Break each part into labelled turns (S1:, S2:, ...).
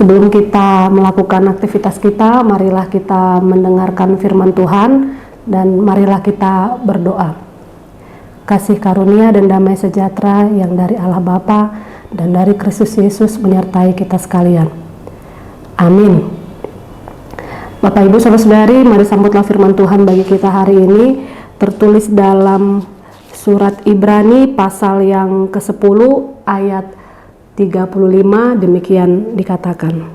S1: Sebelum kita melakukan aktivitas kita, marilah kita mendengarkan firman Tuhan dan marilah kita berdoa. Kasih karunia dan damai sejahtera yang dari Allah Bapa dan dari Kristus Yesus menyertai kita sekalian. Amin. Bapak Ibu Saudara-saudari, mari sambutlah firman Tuhan bagi kita hari ini, tertulis dalam surat Ibrani pasal yang ke-10 ayat 35, demikian dikatakan.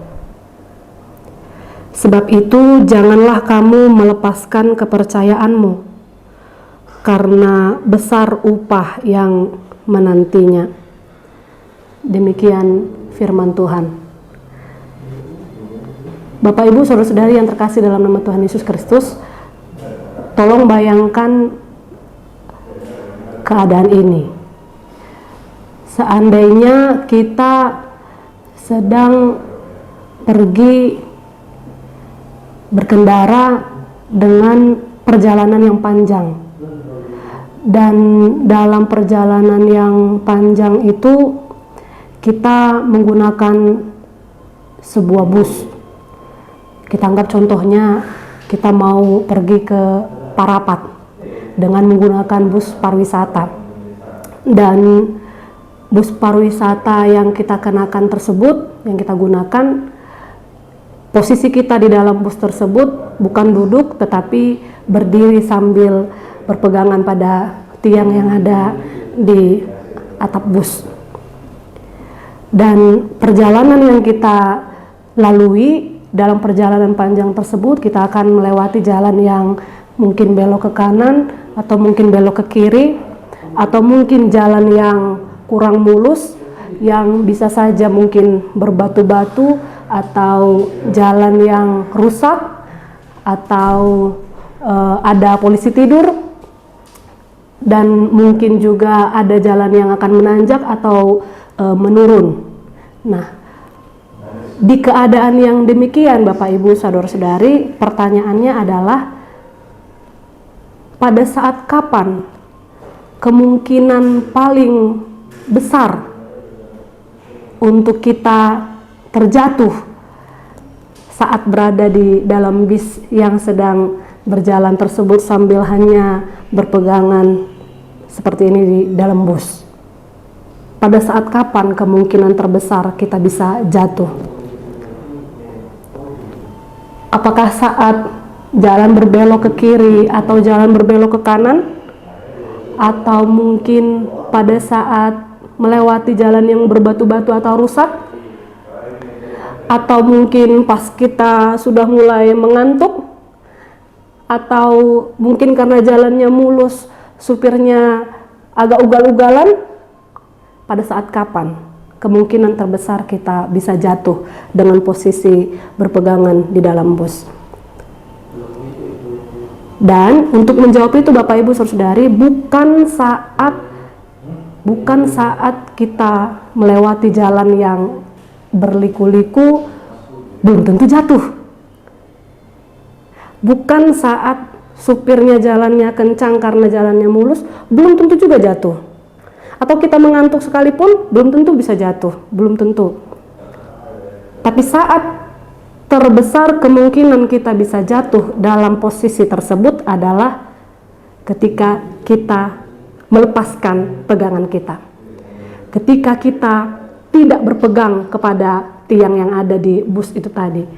S1: Sebab itu janganlah kamu melepaskan kepercayaanmu, karena besar upah yang menantinya. Demikian firman Tuhan. Bapak Ibu Saudara-saudari yang terkasih dalam nama Tuhan Yesus Kristus, tolong bayangkan keadaan ini. Seandainya kita sedang pergi berkendara dengan perjalanan yang panjang, dan dalam perjalanan yang panjang itu kita menggunakan sebuah bus. Kita anggap contohnya kita mau pergi ke Parapat dengan menggunakan bus pariwisata, dan bus pariwisata yang kita kenakan tersebut, yang kita gunakan, posisi kita di dalam bus tersebut bukan duduk tetapi berdiri sambil berpegangan pada tiang yang ada di atap bus. Dan perjalanan yang kita lalui, dalam perjalanan panjang tersebut kita akan melewati jalan yang mungkin belok ke kanan atau mungkin belok ke kiri, atau mungkin jalan yang kurang mulus, yang bisa saja mungkin berbatu-batu, atau jalan yang rusak, atau ada polisi tidur, dan mungkin juga ada jalan yang akan menanjak atau menurun. Nah, di keadaan yang demikian Bapak Ibu Saudara-saudari, pertanyaannya adalah pada saat kapan kemungkinan paling besar untuk kita terjatuh saat berada di dalam bis yang sedang berjalan tersebut sambil hanya berpegangan seperti ini di dalam bus. Pada saat kapan kemungkinan terbesar kita bisa jatuh? Apakah saat jalan berbelok ke kiri atau jalan berbelok ke kanan? Atau mungkin pada saat melewati jalan yang berbatu-batu atau rusak? Atau mungkin pas kita sudah mulai mengantuk? Atau mungkin karena jalannya mulus, supirnya agak ugal-ugalan? Pada saat kapan kemungkinan terbesar kita bisa jatuh dengan posisi berpegangan di dalam bus? Dan untuk menjawab itu Bapak Ibu Saudari, bukan saat kita melewati jalan yang berliku-liku belum tentu jatuh. Bukan saat supirnya jalannya kencang karena jalannya mulus belum tentu juga jatuh. Atau kita mengantuk sekalipun belum tentu bisa jatuh, belum tentu. Tapi saat terbesar kemungkinan kita bisa jatuh dalam posisi tersebut adalah ketika kita melepaskan pegangan kita. Ketika kita tidak berpegang kepada tiang yang ada di bus itu tadi.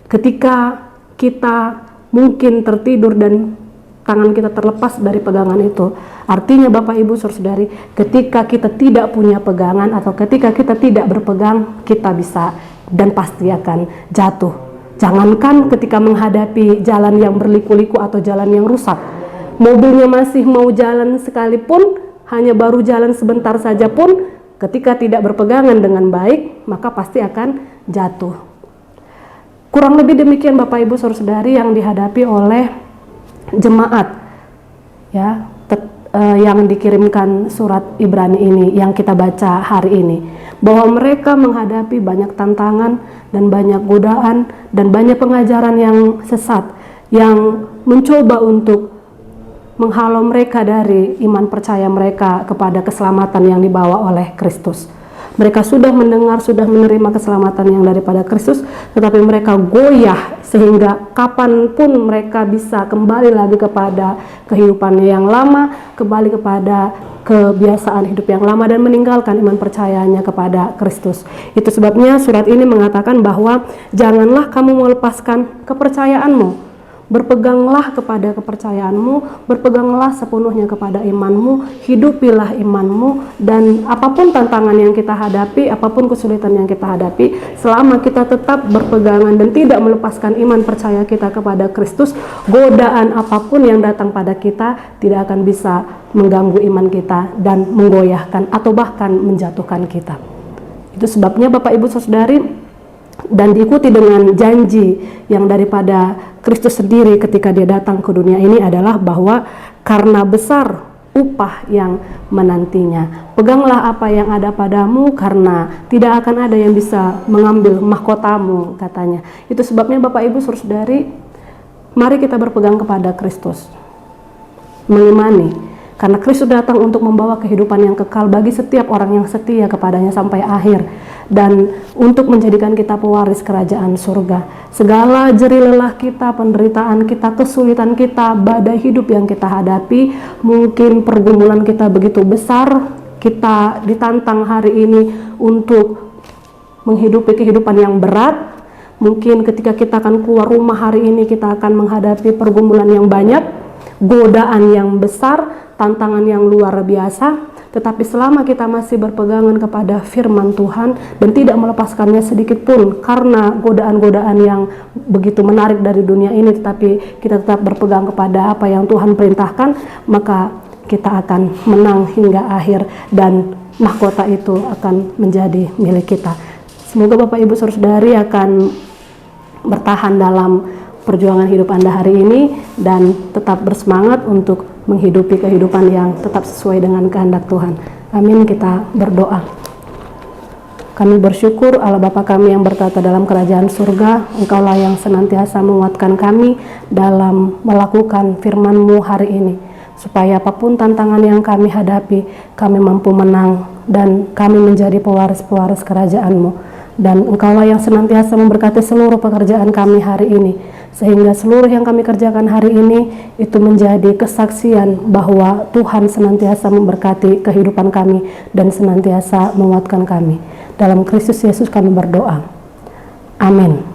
S1: Ketika kita mungkin tertidur dan tangan kita terlepas dari pegangan itu. Artinya Bapak Ibu Saudari, ketika kita tidak punya pegangan atau ketika kita tidak berpegang, kita bisa dan pasti akan jatuh. Jangankan ketika menghadapi jalan yang berliku-liku atau jalan yang rusak, mobilnya masih mau jalan sekalipun, hanya baru jalan sebentar saja pun, ketika tidak berpegangan dengan baik, maka pasti akan jatuh. Kurang lebih demikian Bapak Ibu Saudara-saudari yang dihadapi oleh jemaat ya, yang dikirimkan surat Ibrani ini yang kita baca hari ini, bahwa mereka menghadapi banyak tantangan dan banyak godaan dan banyak pengajaran yang sesat yang mencoba untuk menghalau mereka dari iman percaya mereka kepada keselamatan yang dibawa oleh Kristus. Mereka sudah mendengar, sudah menerima keselamatan yang daripada Kristus, tetapi mereka goyah sehingga kapanpun mereka bisa kembali lagi kepada kehidupan yang lama, kembali kepada kebiasaan hidup yang lama dan meninggalkan iman percayanya kepada Kristus. Itu sebabnya surat ini mengatakan bahwa janganlah kamu melepaskan kepercayaanmu. Berpeganglah kepada kepercayaanmu, berpeganglah sepenuhnya kepada imanmu, hidupilah imanmu, dan apapun tantangan yang kita hadapi, apapun kesulitan yang kita hadapi, selama kita tetap berpegangan dan tidak melepaskan iman percaya kita kepada Kristus, godaan apapun yang datang pada kita tidak akan bisa mengganggu iman kita dan menggoyahkan atau bahkan menjatuhkan kita. Itu sebabnya Bapak Ibu Saudari, dan diikuti dengan janji yang daripada Kristus sendiri ketika dia datang ke dunia ini adalah bahwa karena besar upah yang menantinya. Peganglah apa yang ada padamu karena tidak akan ada yang bisa mengambil mahkotamu, katanya. Itu sebabnya Bapak Ibu Saudari, mari kita berpegang kepada Kristus. Mengimani karena Kristus datang untuk membawa kehidupan yang kekal bagi setiap orang yang setia kepadanya sampai akhir, dan untuk menjadikan kita pewaris kerajaan surga. Segala jerih lelah kita, penderitaan kita, kesulitan kita, badai hidup yang kita hadapi, mungkin pergumulan kita begitu besar, kita ditantang hari ini untuk menghidupi kehidupan yang berat. Mungkin ketika kita akan keluar rumah hari ini, kita akan menghadapi pergumulan yang banyak, godaan yang besar, tantangan yang luar biasa. Tetapi selama kita masih berpegangan kepada firman Tuhan dan tidak melepaskannya sedikit pun karena godaan-godaan yang begitu menarik dari dunia ini, tetapi kita tetap berpegang kepada apa yang Tuhan perintahkan, maka kita akan menang hingga akhir dan mahkota itu akan menjadi milik kita. Semoga Bapak Ibu Saudari akan bertahan dalam perjuangan hidup Anda hari ini dan tetap bersemangat untuk menghidupi kehidupan yang tetap sesuai dengan kehendak Tuhan. Amin. Kita berdoa. Kami bersyukur Allah Bapa kami yang bertata dalam kerajaan surga, Engkaulah yang senantiasa menguatkan kami dalam melakukan firman-Mu hari ini, supaya apapun tantangan yang kami hadapi, kami mampu menang dan kami menjadi pewaris-pewaris kerajaan-Mu. Dan Engkaulah yang senantiasa memberkati seluruh pekerjaan kami hari ini, sehingga seluruh yang kami kerjakan hari ini itu menjadi kesaksian bahwa Tuhan senantiasa memberkati kehidupan kami dan senantiasa menguatkan kami. Dalam Kristus Yesus kami berdoa. Amin.